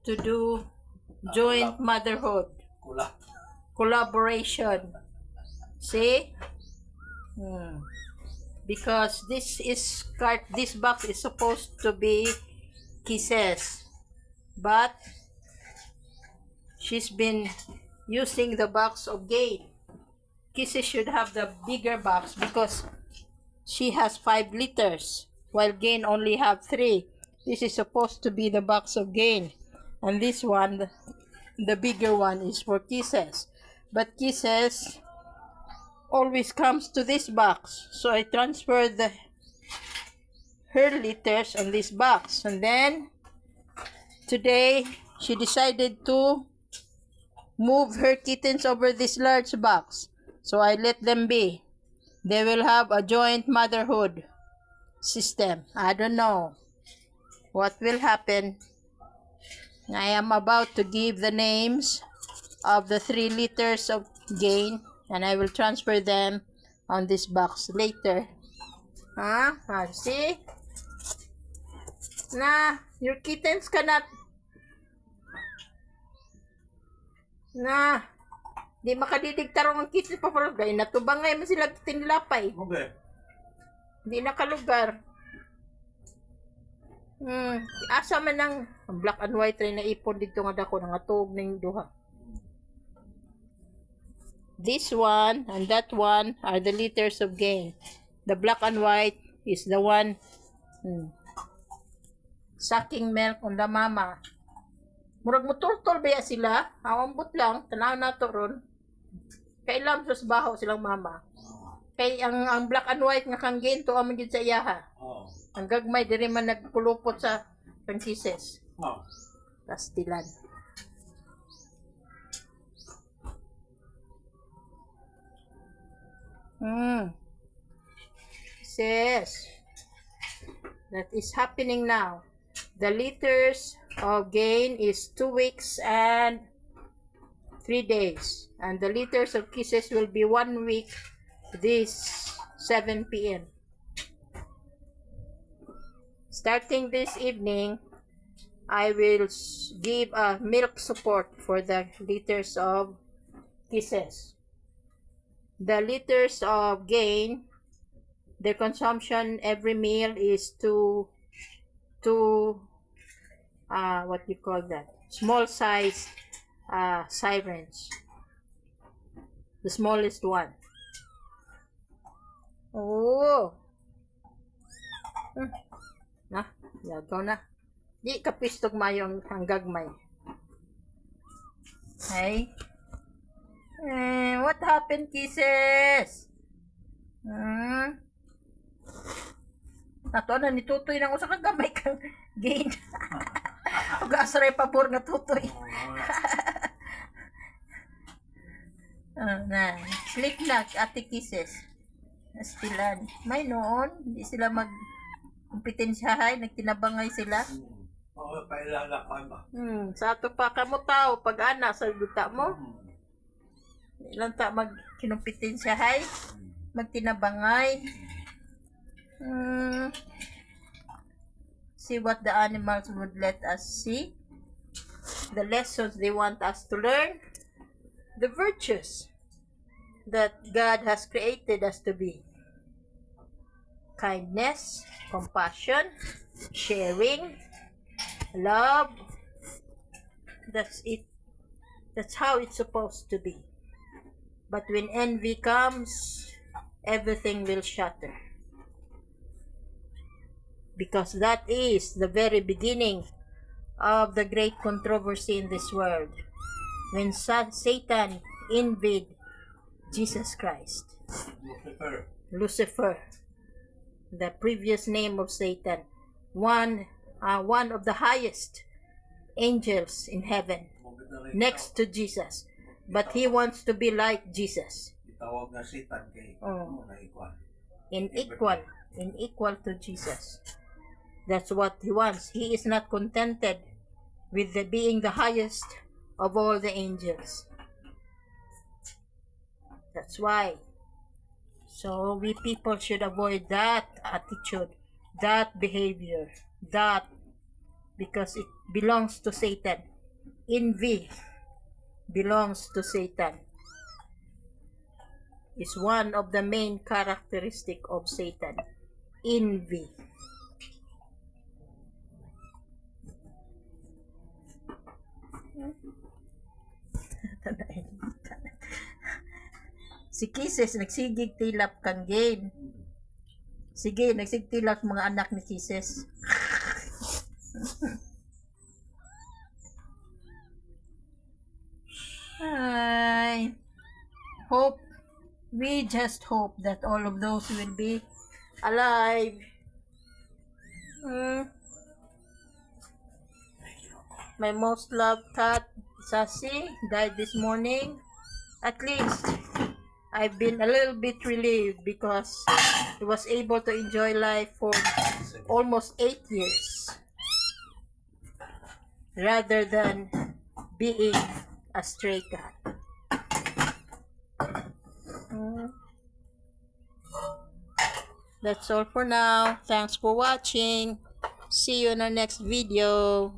To do joint motherhood collaboration. See? Because this box is supposed to be kisses, but she's been using the box of Gain. Kisses should have the bigger box because she has 5 liters, while Gain only have 3. This is supposed to be the box of Gain, and this one, the bigger one, is for Kisses. But Kisses always comes to this box, so I transferred her liters on this box, and then today she decided to move her kittens over this large box, so I let them be. They will have a joint motherhood system. I don't know what will happen. I am about to give the names of the 3 liters of Gain, and I will transfer them on this box later. See? Your kittens cannot. Di makadidigtarong ang kittens pa pero gay natubangay man sila tinlapay. Okay. Di nakalugar. Asa man ang black and white rin na ipon dito nga dako nga tuog ning duha. This one and that one are the liters of Gain. The black and white is the one sucking milk on the mama. Murag mutultol baya sila, awambot lang, tanaw na to ron. Kailam sa baho silang mama. Kay ang black and white nga kang Gain to amon gid sa iyaha. Ang gagmay diri man nagkulupot sa Kisses. Pastilan. Kisses. That is happening now. The liters of Gain is 2 weeks and 3 days, and the liters of Kisses will be 1 week this 7 p.m. Starting this evening, I will give a milk support for the liters of Kisses. The liters of Gain, their consumption every meal is two what you call that, small size sirens, the smallest one. Yagaw na, di kapistog mayo ang gagmay. Hey, what happened, Kisses? Nato na ni Tutoy nang usa ka gamay kang Gain. Ug asray pabor nga Tutoy. Sleep na ate Kisses. Astilan. May noon, di sila kompetensyahay, nagtinabangay sila. Pailalakan ba? Sa ato pa kamo tao, pag ana sa duta mo. Ilang ta magkinumpetensyahay, magtinabangay. See what the animals would let us see. The lessons they want us to learn. The virtues that God has created us to be. Kindness, compassion, sharing, love. That's it. That's how it's supposed to be. But when envy comes, everything will shatter. Because that is the very beginning of the great controversy in this world. When Satan envied Jesus Christ. Lucifer. The previous name of Satan, one of the highest angels in heaven, next to Jesus, but he wants to be like Jesus, in equal to Jesus. That's what he wants. He is not contented with being the highest of all the angels. That's why. So we people should avoid that attitude, that behavior, that because it belongs to Satan. Envy belongs to Satan. Is one of the main characteristic of Satan. Envy. Si Kisses nagsigig tilap kang gain. Sige, nagsigtilap mga anak ni Kisses. Hi. Hope. We just hope that all of those will be alive. My most loved cat, Sassy, died this morning. At least, I've been a little bit relieved because he was able to enjoy life for almost 8 years. Rather than being a stray cat. That's all for now. Thanks for watching. See you in our next video.